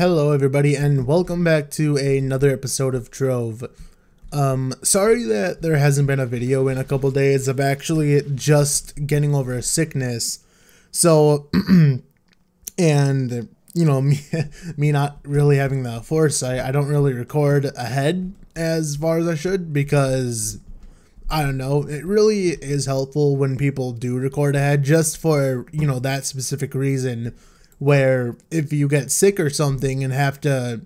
Hello everybody and welcome back to another episode of Trove. Sorry that there hasn't been a video in a couple days. I'm actually just getting over a sickness. So, and you know, me not really having the foresight, I don't really record ahead as far as I should because, I don't know, it really is helpful when people do record ahead just for, you know, that specific reason. Where if you get sick or something and have to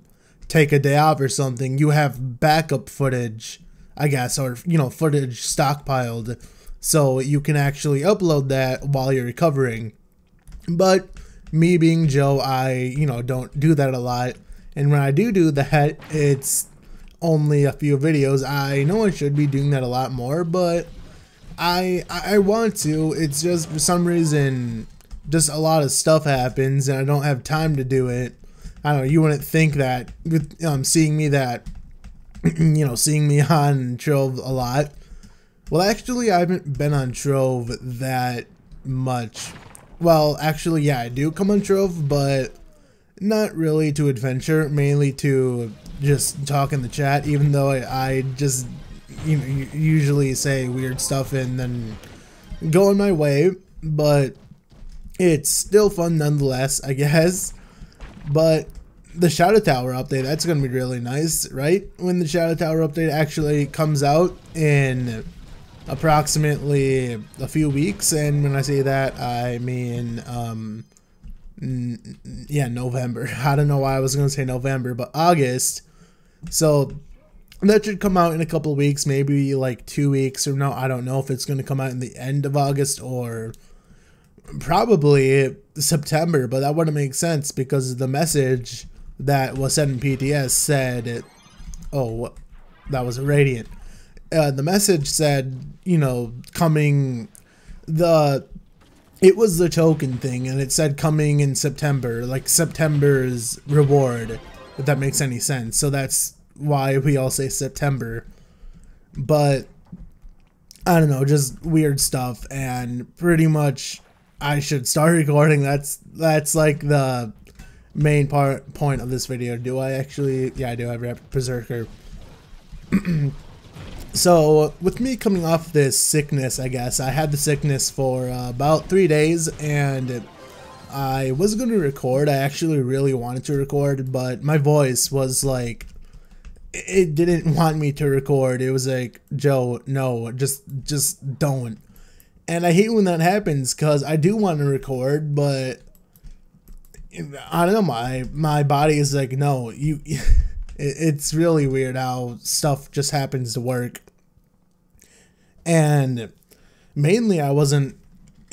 take a day off or something, you have backup footage, I guess, or, you know, footage stockpiled, so you can actually upload that while you're recovering. But me being Joe, I, you know, don't do that a lot, and when I do that, it's only a few videos. I know I should be doing that a lot more, but I want to. It's just for some reason just a lot of stuff happens and I don't have time to do it. I don't know, you wouldn't think that with seeing me seeing me on Trove a lot. Well, actually, I haven't been on Trove that much. Well, actually, yeah, I do come on Trove, but not really to adventure, mainly to just talk in the chat, even though I just, you know, usually say weird stuff and then go on my way, but it's still fun nonetheless, I guess. But the Shadow Tower update, that's going to be really nice, right? When the Shadow Tower update actually comes out in approximately a few weeks. And when I say that, I mean, yeah, November. I don't know why I was going to say November, but August. So that should come out in a couple of weeks, maybe like 2 weeks or no. I don't know if it's going to come out in the end of August or probably September, but that wouldn't make sense because the message that was sent in PTS said, oh, that was a Radiant. The message said, you know, coming, it was the token thing, and it said coming in September, like September's reward, if that makes any sense. So that's why we all say September. But I don't know, just weird stuff, and pretty much I should start recording. That's like the main point of this video. Do I actually? Yeah, I do. I have Berserker. So with me coming off this sickness, I guess I had the sickness for about 3 days, and I was going to record. I actually really wanted to record, but my voice was like, it didn't want me to record. It was like, Joe, no, just don't. And I hate when that happens because I do want to record, but I don't know, my body is like, no, you. It's really weird how stuff just happens to work. And mainly I wasn't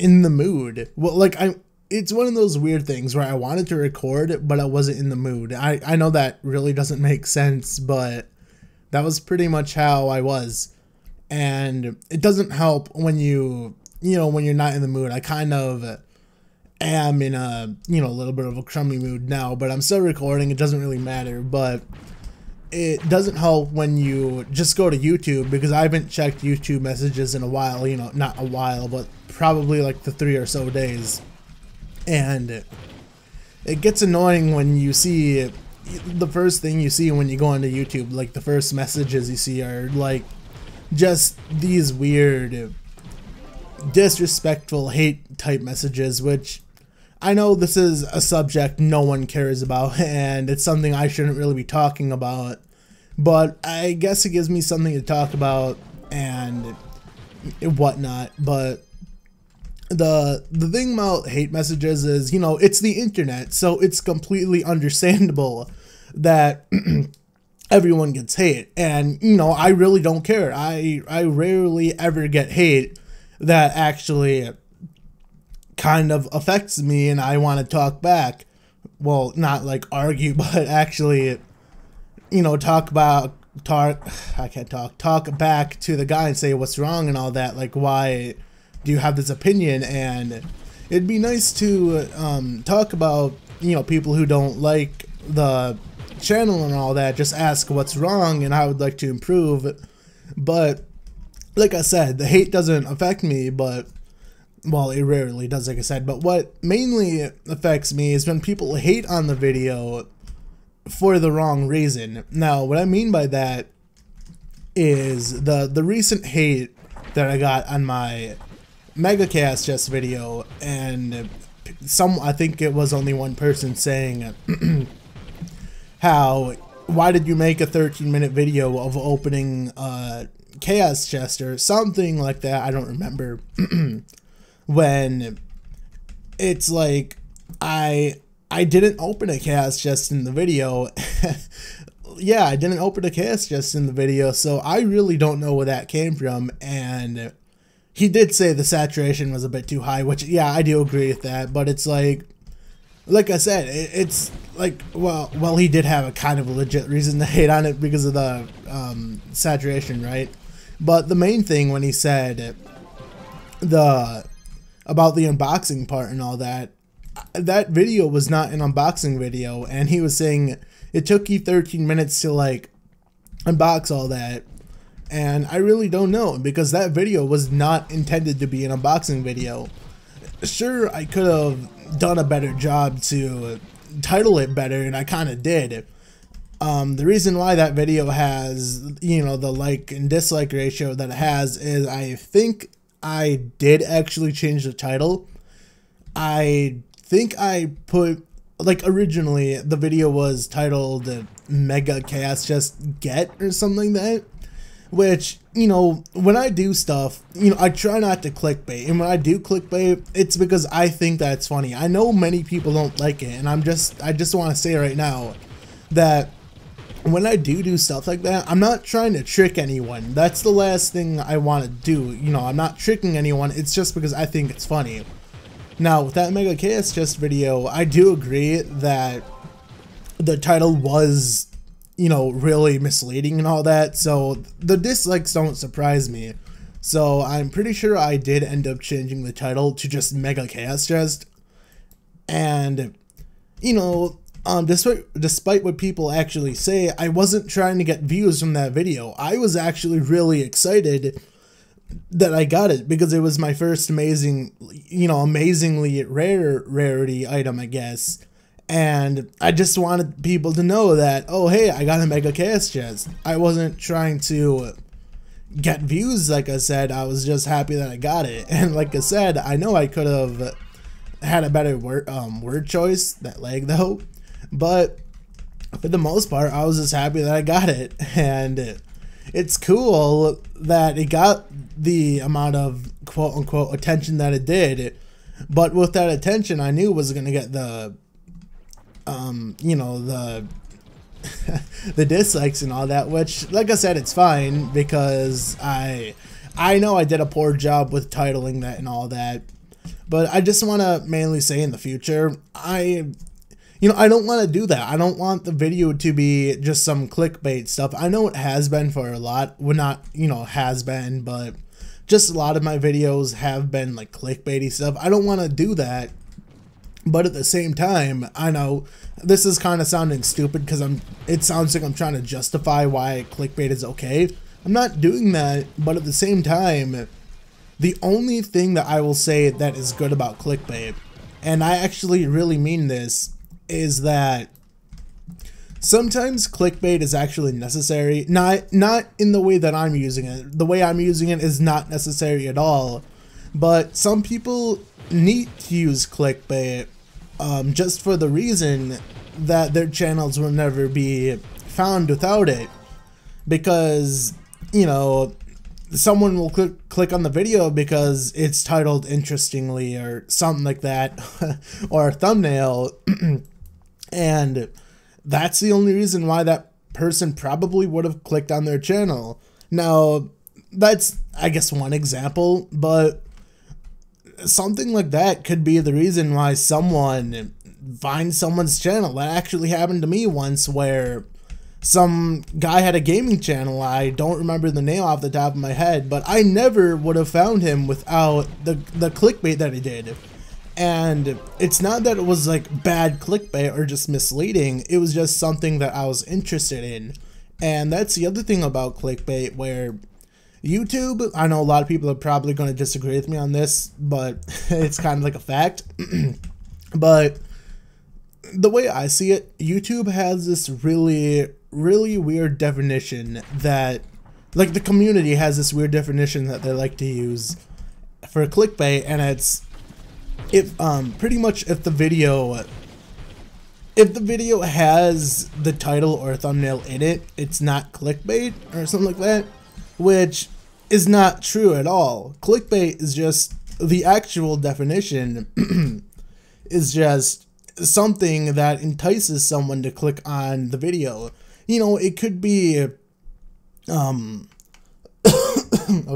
in the mood. Well, like it's one of those weird things where I wanted to record, but I wasn't in the mood. I know that really doesn't make sense, but that was pretty much how I was. And it doesn't help when you know, when you're not in the mood. I kind of am in a, you know, a little bit of a crummy mood now, but I'm still recording. It doesn't really matter, but it doesn't help when you just go to YouTube, because I haven't checked YouTube messages in a while, you know, not a while, but probably like the 3 or so days. And it gets annoying when you see the first thing you see when you go onto YouTube, like the first messages you see are like just these weird disrespectful hate type messages, which I know this is a subject no one cares about and it's something I shouldn't really be talking about, but I guess it gives me something to talk about and whatnot. But the thing about hate messages is, you know, it's the internet, so it's completely understandable that everyone gets hate, and you know, I really don't care. I rarely ever get hate that actually kind of affects me and I want to talk back. Well, not like argue, but actually, you know, talk back to the guy and say what's wrong and all that. Like, why do you have this opinion? And it'd be nice to talk about, you know, people who don't like the channel and all that. Just ask what's wrong and I would like to improve. But like I said, the hate doesn't affect me, but, well, it rarely does, like I said. But what mainly affects me is when people hate on the video for the wrong reason. Now, what I mean by that is the recent hate that I got on my Mega Chaos Chess video, and I think it was only one person saying how, why did you make a 13-minute video of opening Chaos Chest or something like that, I don't remember, when it's like, I didn't open a Chaos Chest in the video. Yeah, I didn't open a Chaos Chest in the video, so I really don't know where that came from. And he did say the saturation was a bit too high, which, yeah, I do agree with that, but it's like I said, it's like, well, he did have a kind of a legit reason to hate on it because of the saturation, right? But the main thing when he said about the unboxing part and all that, that video was not an unboxing video, and he was saying it took you 13 minutes to like unbox all that, and I really don't know, because that video was not intended to be an unboxing video. Sure, I could have done a better job to title it better, and I kind of did. The reason why that video has, you know, the like and dislike ratio that it has is I think I did actually change the title. I think I put, like, originally the video was titled Mega Chaos Just Get or something like that, which, you know, when I do stuff, you know, I try not to clickbait, and when I do clickbait, it's because I think that's funny. I know many people don't like it, and I just want to say right now that when I do stuff like that, I'm not trying to trick anyone. That's the last thing I want to do. You know, I'm not tricking anyone. It's just because I think it's funny. Now, with that Mega Chaos Chess video, I do agree that the title was, you know, really misleading and all that. So the dislikes don't surprise me. So I'm pretty sure I did end up changing the title to just Mega Chaos Chess. And, you know, despite what people actually say, I wasn't trying to get views from that video. I was actually really excited that I got it because it was my first amazingly rarity item, I guess. And I just wanted people to know that, oh, hey, I got a Mega Chaos Chest. I wasn't trying to get views, like I said. I was just happy that I got it. And like I said, I know I could have had a better word choice, that leg though. But for the most part, I was just happy that I got it. And it's cool that it got the amount of quote-unquote attention that it did. But with that attention, I knew it was going to get the, you know, the the dislikes and all that, which, like I said, it's fine because I know I did a poor job with titling that and all that. But I just want to mainly say in the future, you know, I don't want to do that. I don't want the video to be just some clickbait stuff. I know it has been for a lot. Well, not, you know, has been, but just a lot of my videos have been like clickbaity stuff. I don't want to do that. But at the same time, I know this is kind of sounding stupid because it sounds like I'm trying to justify why clickbait is okay. I'm not doing that, but at the same time, the only thing that I will say that is good about clickbait, and I actually really mean this, is that sometimes clickbait is actually necessary. Not in the way that I'm using it. The way I'm using it is not necessary at all. But some people need to use clickbait just for the reason that their channels will never be found without it. Because, you know, someone will click on the video because it's titled interestingly or something like that, or a thumbnail. And that's the only reason why that person probably would have clicked on their channel. Now, that's, I guess, one example, but something like that could be the reason why someone finds someone's channel. That actually happened to me once, where some guy had a gaming channel. I don't remember the name off the top of my head, but I never would have found him without the clickbait that he did. And it's not that it was like bad clickbait or just misleading, it was just something that I was interested in. And that's the other thing about clickbait, where YouTube, I know a lot of people are probably going to disagree with me on this, but it's kind of like a fact. But the way I see it, YouTube has this really, really weird definition that, like, the community has this weird definition that they like to use for clickbait, and it's if pretty much if the video has the title or thumbnail in it, it's not clickbait or something like that, which is not true at all. Clickbait is just the actual definition is just something that entices someone to click on the video. You know, it could be oh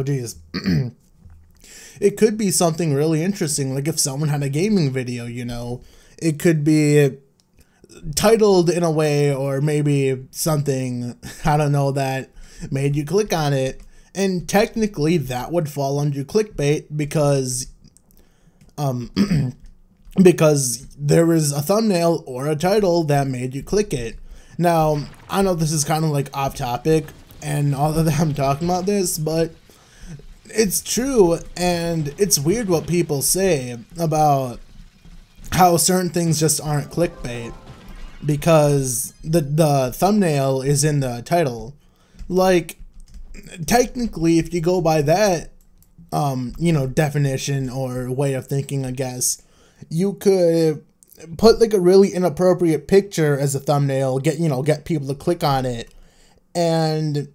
geez. It could be something really interesting, like if someone had a gaming video, you know. It could be titled in a way, or maybe something, I don't know, that made you click on it. And technically that would fall under clickbait because because there was a thumbnail or a title that made you click it. Now, I know this is kind of like off topic and all of that I'm talking about this, but it's true, and it's weird what people say about how certain things just aren't clickbait because the thumbnail is in the title. Like, technically, if you go by that, you know, definition or way of thinking, I guess, you could put like a really inappropriate picture as a thumbnail, get people to click on it, and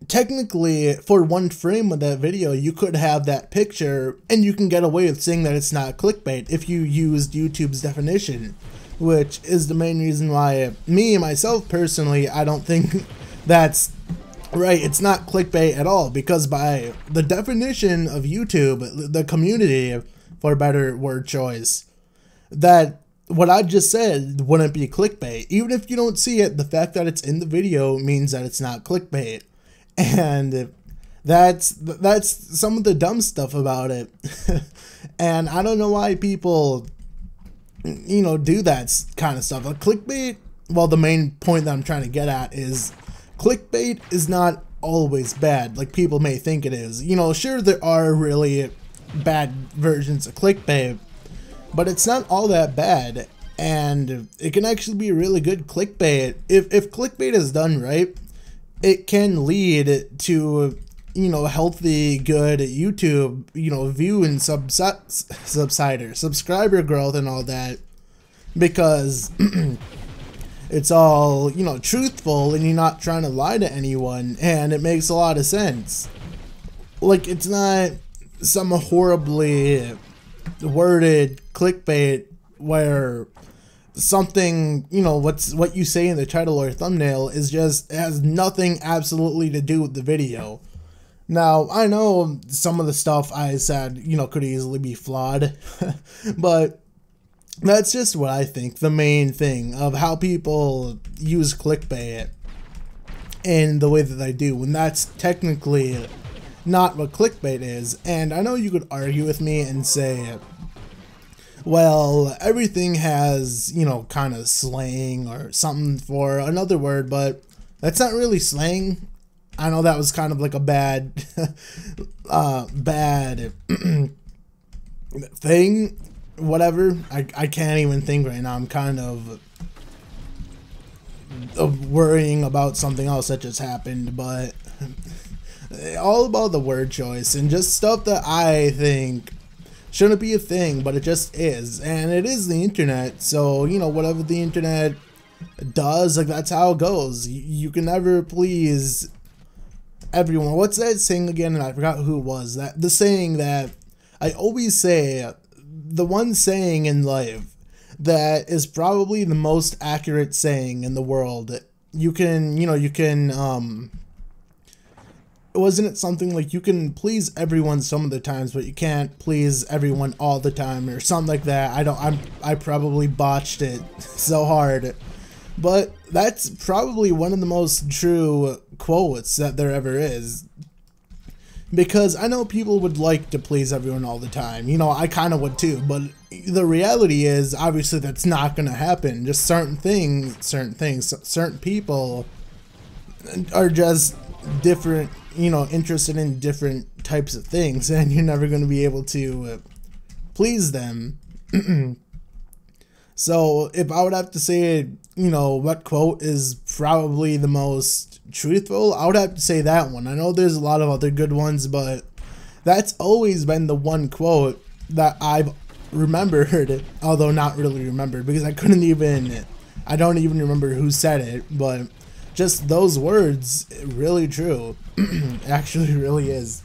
technically for one frame of that video you could have that picture and you can get away with saying that it's not clickbait if you used YouTube's definition, which is the main reason why myself personally, I don't think that's right. It's not clickbait at all, because by the definition of YouTube, the community, for a better word choice, that what I just said wouldn't be clickbait. Even if you don't see it, the fact that it's in the video means that it's not clickbait. And that's some of the dumb stuff about it. And I don't know why people, you know, do that kind of stuff. Like clickbait, well, the main point that I'm trying to get at is clickbait is not always bad like people may think it is. You know, sure, there are really bad versions of clickbait, but it's not all that bad, and it can actually be really good clickbait. If clickbait is done right, it can lead to, you know, healthy, good YouTube, you know, view and subscriber growth and all that, because it's all, you know, truthful and you're not trying to lie to anyone, and it makes a lot of sense. Like, it's not some horribly worded clickbait where something, you know, what you say in the title or thumbnail is just has nothing absolutely to do with the video. Now, I know some of the stuff I said, you know, could easily be flawed, but that's just what I think the main thing of how people use clickbait in the way that they do, when that's technically not what clickbait is. And I know you could argue with me and say, well, everything has, you know, kind of slang or something for another word, but that's not really slang. I know that was kind of like a bad bad thing, whatever. I can't even think right now. I'm kind of worrying about something else that just happened, but all about the word choice and just stuff that I think shouldn't be a thing, but it just is. And it is the internet, so, you know, whatever the internet does, like, that's how it goes. You can never please everyone. What's that saying again? And I forgot who it was. The saying that I always say, the one saying in life that is probably the most accurate saying in the world. You can, you know, you can, wasn't it something like you can please everyone some of the times, but you can't please everyone all the time, or something like that? I probably botched it so hard, but that's probably one of the most true quotes that there ever is. Because I know people would like to please everyone all the time. You know, I kind of would too, but the reality is, obviously, that's not going to happen. Just certain people are just different, you know, interested in different types of things, and you're never going to be able to please them. So if I would have to say, you know, what quote is probably the most truthful, I would have to say that one. I know there's a lot of other good ones, but that's always been the one quote that I've remembered, although not really remembered, because I don't even remember who said it, but just those words, really true. Actually really is.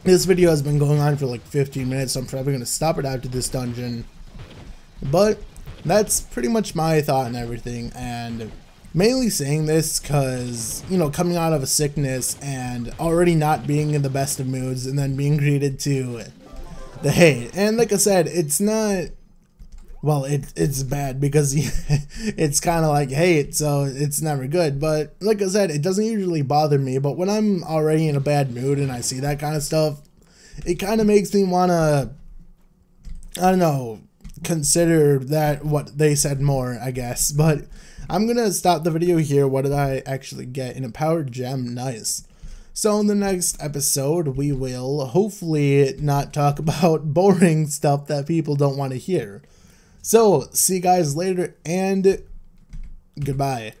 This video has been going on for like 15 minutes, so I'm probably going to stop it after this dungeon. But that's pretty much my thought and everything, and mainly saying this because, you know, coming out of a sickness and already not being in the best of moods and then being greeted to the hate. And like I said, it's not, well, it's bad because it's kind of like hate, so it's never good. But like I said, it doesn't usually bother me, but when I'm already in a bad mood and I see that kind of stuff, it kind of makes me want to, I don't know, consider that what they said more, I guess. But I'm gonna stop the video here. What did I actually get? An empowered gem. Nice. So in the next episode, we will hopefully not talk about boring stuff that people don't want to hear. So see you guys later, and goodbye.